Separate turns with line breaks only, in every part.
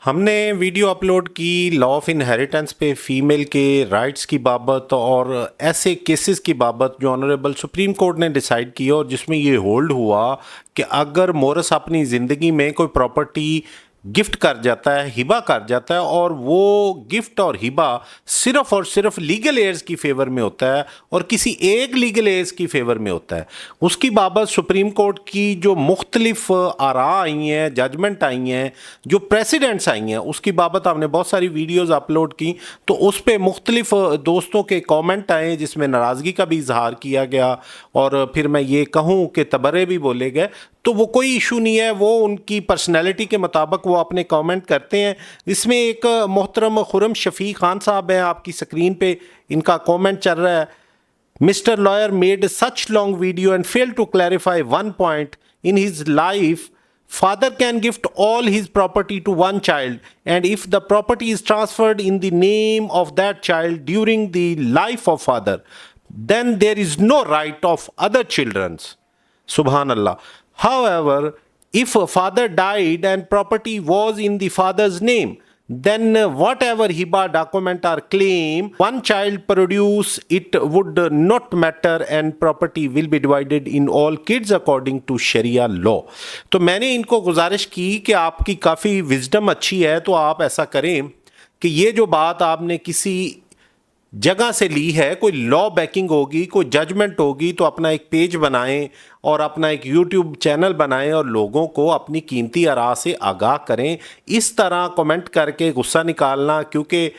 ہم نے video upload کی لا آف انہیریٹنس پہ فیمیل کے رائٹس کی بابت اور ایسے کیسز کی بابت جو آنریبل سپریم کورٹ نے ڈیسائیڈ کیا اور جس میں یہ ہولڈ ہوا کہ اگر مورث اپنی زندگی میں کوئی پراپرٹی گفٹ کر جاتا ہے، ہبہ کر جاتا ہے، اور وہ گفٹ اور ہبہ صرف اور صرف لیگل ایئرز کی فیور میں ہوتا ہے اور کسی ایک لیگل ایئرز کی فیور میں ہوتا ہے، اس کی بابت سپریم کورٹ کی جو مختلف آراء آئی ہیں، ججمنٹ آئی ہیں، جو پریسیڈنٹس آئی ہیں، اس کی بابت ہم نے بہت ساری ویڈیوز اپلوڈ کی، تو اس پہ مختلف دوستوں کے کامنٹ آئے جس میں ناراضگی کا بھی اظہار کیا گیا، اور پھر میں یہ کہوں کہ تبرے بھی بولے گئے، تو وہ کوئی ایشو نہیں ہے، وہ ان کی پرسنالٹی کے مطابق وہ اپنے کامنٹ کرتے ہیں۔ اس میں ایک محترم خرم شفیق خان صاحب ہیں، آپ کی سکرین پہ ان کا کامنٹ چل رہا ہے۔ Mr. lawyer made such long video and failed to clarify one point in his life. Father can gift all his property to one child, and if the property is transferred in the name of that child during the life of father, then there is no right of other children's. Subhanallah. However, if a father died and property was in the father's name, then whatever hiba document or claim one child produce, it would not matter and property will be divided in all kids according to Sharia law. تو میں نے ان کو گزارش کی کہ آپ کی کافی wisdom اچھی ہے، تو آپ ایسا کریں کہ یہ جو بات آپ نے کسی جگہ سے لی ہے، کوئی لا بیکنگ ہوگی، کوئی ججمنٹ ہوگی، تو اپنا ایک پیج بنائیں اور اپنا ایک یوٹیوب چینل بنائیں اور لوگوں کو اپنی قیمتی آراء سے آگاہ کریں۔ اس طرح کمنٹ کر کے غصہ نکالنا، کیونکہ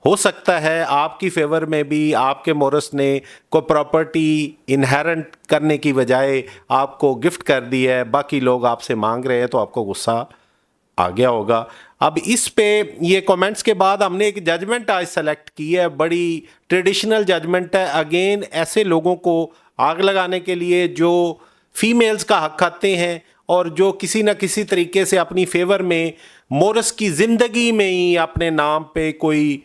ہو سکتا ہے آپ کی فیور میں بھی آپ کے مورث نے کوئی پراپرٹی انہیرنٹ کرنے کی بجائے آپ کو گفٹ کر دی ہے، باقی لوگ آپ سے مانگ رہے ہیں، تو آپ کو غصہ آ گیا ہوگا۔ اب اس پہ یہ کومنٹس کے بعد ہم نے ایک ججمنٹ آج سلیکٹ کی ہے، بڑی ٹریڈیشنل ججمنٹ ہے، اگین ایسے لوگوں کو آگ لگانے کے لیے جو فیمیلز کا حق کھاتے ہیں اور جو کسی نہ کسی طریقے سے اپنی فیور میں مورث کی زندگی میں ہی اپنے نام پہ کوئی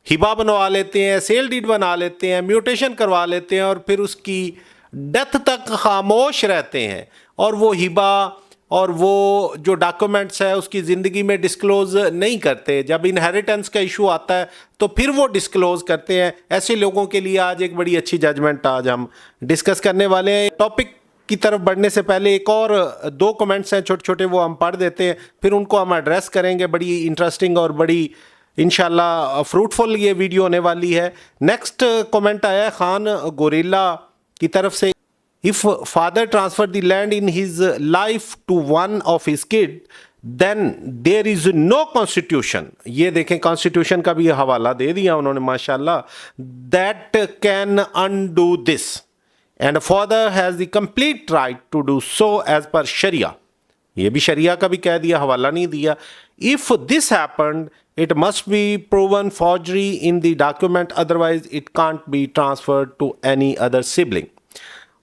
ہبہ بنوا لیتے ہیں، سیل ڈیڈ بنا لیتے ہیں، میوٹیشن کروا لیتے ہیں، اور پھر اس کی ڈیتھ تک خاموش رہتے ہیں، اور وہ ہبہ اور وہ جو ڈاکومنٹس ہے اس کی زندگی میں ڈسکلوز نہیں کرتے۔ جب انہیریٹنس کا ایشو آتا ہے تو پھر وہ ڈسکلوز کرتے ہیں۔ ایسے لوگوں کے لیے آج ایک بڑی اچھی ججمنٹ آج ہم ڈسکس کرنے والے ہیں۔ ٹاپک کی طرف بڑھنے سے پہلے ایک اور دو کمنٹس ہیں چھوٹے چھوٹے، وہ ہم پڑھ دیتے ہیں، پھر ان کو ہم ایڈریس کریں گے۔ بڑی انٹرسٹنگ اور بڑی انشاءاللہ فروٹفل یہ ویڈیو ہونے والی ہے۔ نیکسٹ کمنٹ آیا ہے خان گوریلا کی طرف سے، if father transfer the land in his life to one of his kid, then there is no constitution. یہ دیکھیں constitution کا بھی حوالہ دے دیا انہوں نے ماشاءاللہ، that can undo this, and father has the complete right to do so as per Sharia. یہ بھی شریعہ کا بھی کہہ دیا، حوالہ نہیں دیا۔ if this happened, it must be proven forgery in the document, otherwise it can't be transferred to any other sibling.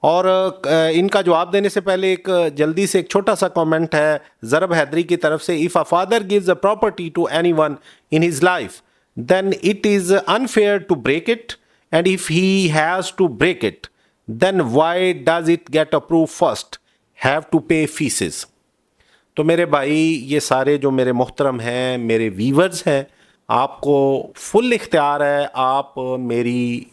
اور ان کا جواب دینے سے پہلے ایک جلدی سے ایک چھوٹا سا کامنٹ ہے ضرب حیدری کی طرف سے، if a father gives a property to anyone in his life, then it is unfair to break it, and if he has to break it, then why does it get approved first? Have to pay fees. تو میرے بھائی، یہ سارے جو میرے محترم ہیں، میرے ویورز ہیں، آپ کو فل اختیار ہے، آپ میری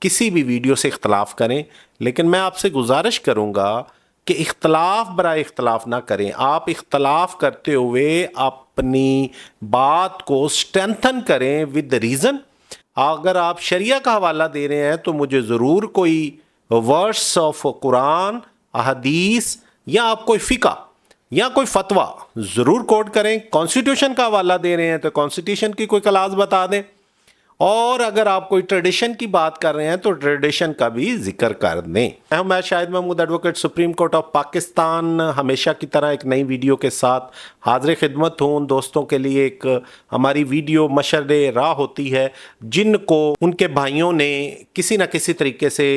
کسی بھی ویڈیو سے اختلاف کریں، لیکن میں آپ سے گزارش کروں گا کہ اختلاف برائے اختلاف نہ کریں۔ آپ اختلاف کرتے ہوئے اپنی بات کو اسٹرینتھن کریں ود ریزن۔ اگر آپ شریعہ کا حوالہ دے رہے ہیں تو مجھے ضرور کوئی ورس آف قرآن، احادیث، یا آپ کوئی فقہ یا کوئی فتویٰ ضرور کوٹ کریں۔ کانسٹیٹیوشن کا حوالہ دے رہے ہیں تو کانسٹیٹیوشن کی کوئی کلاس بتا دیں، اور اگر آپ کوئی ٹریڈیشن کی بات کر رہے ہیں تو ٹریڈیشن کا بھی ذکر کر دیں۔ میں Shahid Mahmood, advocate supreme court of Pakistan, ہمیشہ کی طرح ایک نئی ویڈیو کے ساتھ حاضر خدمت ہوں۔ ان دوستوں کے لیے ایک ہماری ویڈیو مشرِ راہ ہوتی ہے جن کو ان کے بھائیوں نے کسی نہ کسی طریقے سے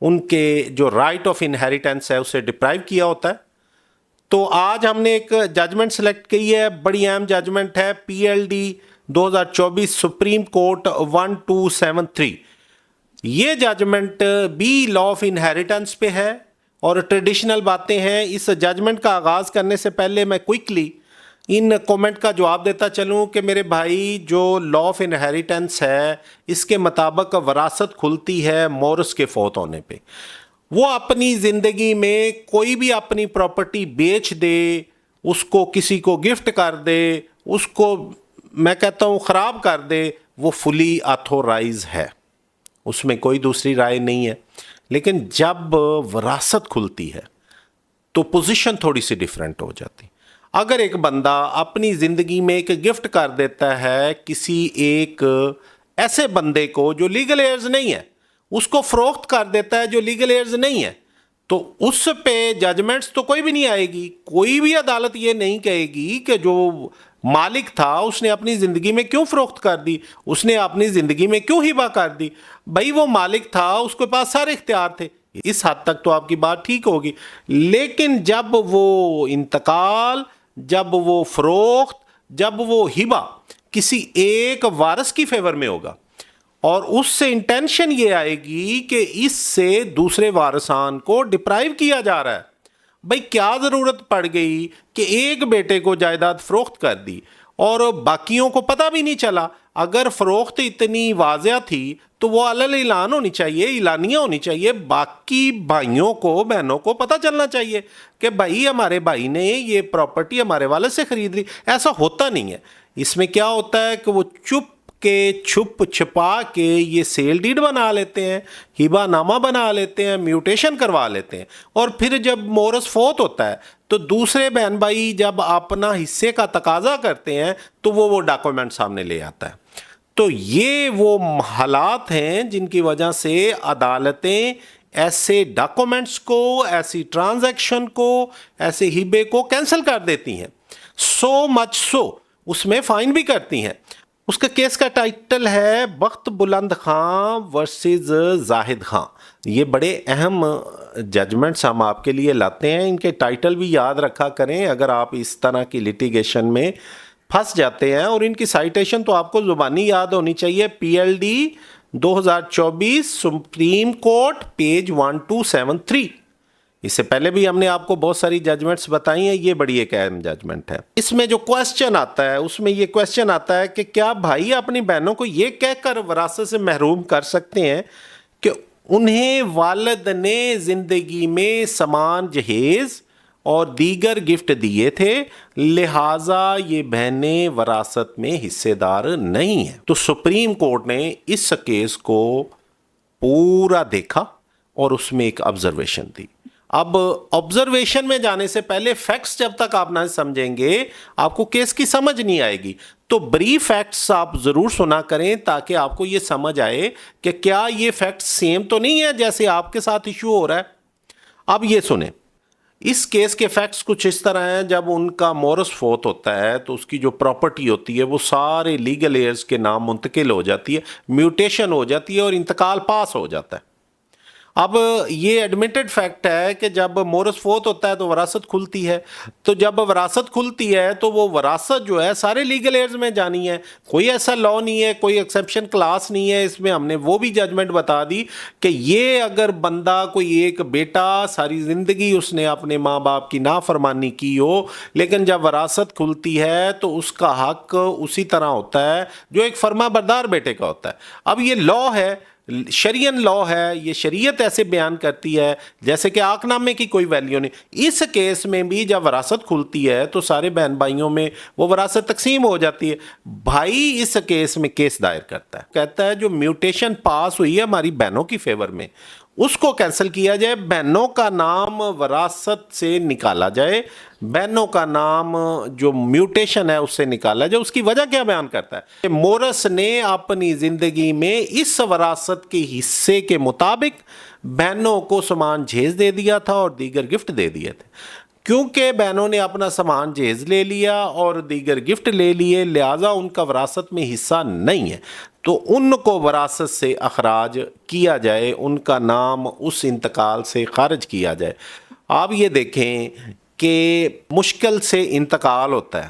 ان کے جو رائٹ آف انہیریٹنس ہے اسے ڈپرائیو کیا ہوتا ہے۔ تو آج ہم نے ایک ججمنٹ سلیکٹ کی ہے، بڑی اہم ججمنٹ ہے، PLD 2024 سپریم کورٹ 1273۔ یہ ججمنٹ بھی لا آف انہیریٹنس پہ ہے اور ٹریڈیشنل باتیں ہیں۔ اس ججمنٹ کا آغاز کرنے سے پہلے میں کوئکلی ان کومنٹ کا جواب دیتا چلوں کہ میرے بھائی جو لا آف انہیریٹنس ہے اس کے مطابق وراثت کھلتی ہے مورث کے فوت ہونے پہ. وہ اپنی زندگی میں کوئی بھی اپنی پراپرٹی بیچ دے، اس کو کسی کو گفٹ کر دے، اس کو میں کہتا ہوں خراب کر دے، وہ فلی آتھورائز ہے، اس میں کوئی دوسری رائے نہیں ہے. لیکن جب وراثت کھلتی ہے تو پوزیشن تھوڑی سی ڈیفرنٹ ہو جاتی. اگر ایک بندہ اپنی زندگی میں ایک گفٹ کر دیتا ہے کسی ایک ایسے بندے کو جو لیگل ایئرز نہیں ہے، اس کو فروخت کر دیتا ہے جو لیگل ایئرز نہیں ہے، تو اس پہ ججمنٹس تو کوئی بھی نہیں آئے گی. کوئی بھی عدالت یہ نہیں کہے گی کہ جو مالک تھا اس نے اپنی زندگی میں کیوں فروخت کر دی، اس نے اپنی زندگی میں کیوں ہبہ کر دی. بھائی وہ مالک تھا، اس کے پاس سارے اختیار تھے. اس حد تک تو آپ کی بات ٹھیک ہوگی. لیکن جب وہ انتقال، جب وہ فروخت، جب وہ ہبہ کسی ایک وارث کی فیور میں ہوگا اور اس سے انٹینشن یہ آئے گی کہ اس سے دوسرے وارثان کو ڈپرائیو کیا جا رہا ہے. بھائی کیا ضرورت پڑ گئی کہ ایک بیٹے کو جائیداد فروخت کر دی اور باقیوں کو پتہ بھی نہیں چلا؟ اگر فروخت اتنی واضح تھی تو وہ علل اعلان ہونی چاہیے، اعلانیہ ہونی چاہیے، باقی بھائیوں کو، بہنوں کو پتہ چلنا چاہیے کہ بھائی ہمارے بھائی نے یہ پراپرٹی ہمارے والد سے خرید لی. ایسا ہوتا نہیں ہے. اس میں کیا ہوتا ہے کہ وہ چھپ چھپا کے یہ سیل ڈیڈ بنا لیتے ہیں، ہبہ نامہ بنا لیتے ہیں، میوٹیشن کروا لیتے ہیں، اور پھر جب مورث فوت ہوتا ہے تو دوسرے بہن بھائی جب اپنا حصے کا تقاضا کرتے ہیں تو وہ ڈاکومنٹ سامنے لے آتا ہے. تو یہ وہ حالات ہیں جن کی وجہ سے عدالتیں ایسے ڈاکومنٹس کو، ایسی ٹرانزیکشن کو، ایسے ہبے کو کینسل کر دیتی ہیں. سو مچ سو اس میں فائن بھی کرتی ہیں. اس کا کیس کا ٹائٹل ہے بخت بلند خان ورسز زاہد خان. یہ بڑے اہم ججمنٹس ہم آپ کے لیے لاتے ہیں، ان کے ٹائٹل بھی یاد رکھا کریں اگر آپ اس طرح کی لیٹیگیشن میں پھنس جاتے ہیں. اور ان کی سائٹیشن تو آپ کو زبانی یاد ہونی چاہیے. PLD 2024 supreme court page 1273. اس سے پہلے بھی ہم نے آپ کو بہت ساری ججمنٹس بتائی ہیں، یہ بڑی ایک اہم ججمنٹ ہے. اس میں جو کوسچن آتا ہے اس میں یہ کوسچن آتا ہے کہ کیا بھائی اپنی بہنوں کو یہ کہہ کر وراثت سے محروم کر سکتے ہیں کہ انہیں والد نے زندگی میں سامان جہیز اور دیگر گفٹ دیے تھے، لہٰذا یہ بہنیں وراثت میں حصے دار نہیں ہیں. تو سپریم کورٹ نے اس کیس کو پورا دیکھا اور اس میں ایک آبزرویشن دی. اب آبزرویشن میں جانے سے پہلے فیکٹس جب تک آپ نہ سمجھیں گے آپ کو کیس کی سمجھ نہیں آئے گی. تو بریف فیکٹس آپ ضرور سنا کریں تاکہ آپ کو یہ سمجھ آئے کہ کیا یہ فیکٹس سیم تو نہیں ہے جیسے آپ کے ساتھ ایشو ہو رہا ہے. اب یہ سنیں، اس کیس کے فیکٹس کچھ اس طرح ہیں. جب ان کا مورث فوت ہوتا ہے تو اس کی جو پراپرٹی ہوتی ہے وہ سارے لیگل ایئرز کے نام منتقل ہو جاتی ہے، میوٹیشن ہو جاتی ہے اور انتقال پاس ہو جاتا ہے. اب یہ ایڈمیٹڈ فیکٹ ہے کہ جب مورث فوت ہوتا ہے تو وراثت کھلتی ہے. تو جب وراثت کھلتی ہے تو وہ وراثت جو ہے سارے لیگل ایئرز میں جانی ہے. کوئی ایسا لا نہیں ہے، کوئی ایکسیپشن کلاس نہیں ہے. اس میں ہم نے وہ بھی ججمنٹ بتا دی کہ یہ اگر بندہ کوئی ایک بیٹا ساری زندگی اس نے اپنے ماں باپ کی نافرمانی کی ہو، لیکن جب وراثت کھلتی ہے تو اس کا حق اسی طرح ہوتا ہے جو ایک فرما بردار بیٹے کا ہوتا ہے. اب یہ لا ہے، شریعن لا ہے، یہ شریعت ایسے بیان کرتی ہے جیسے کہ عاق نامے کی کوئی ویلیو نہیں. اس کیس میں بھی جب وراثت کھلتی ہے تو سارے بہن بھائیوں میں وہ وراثت تقسیم ہو جاتی ہے. بھائی اس کیس میں کیس دائر کرتا ہے، کہتا ہے جو میوٹیشن پاس ہوئی ہے ہماری بہنوں کی فیور میں اس کو کینسل کیا جائے، بہنوں کا نام وراثت سے نکالا جائے، بہنوں کا نام جو میوٹیشن ہے اس سے نکالا جائے. اس کی وجہ کیا بیان کرتا ہے کہ مورث نے اپنی زندگی میں اس وراثت کے حصے کے مطابق بہنوں کو سامان جہیز دے دیا تھا اور دیگر گفٹ دے دیے تھے. کیونکہ بہنوں نے اپنا سامان جہیز لے لیا اور دیگر گفٹ لے لیے، لہٰذا ان کا وراثت میں حصہ نہیں ہے، تو ان کو وراثت سے اخراج کیا جائے، ان کا نام اس انتقال سے خارج کیا جائے. آپ یہ دیکھیں کہ مشکل سے انتقال ہوتا ہے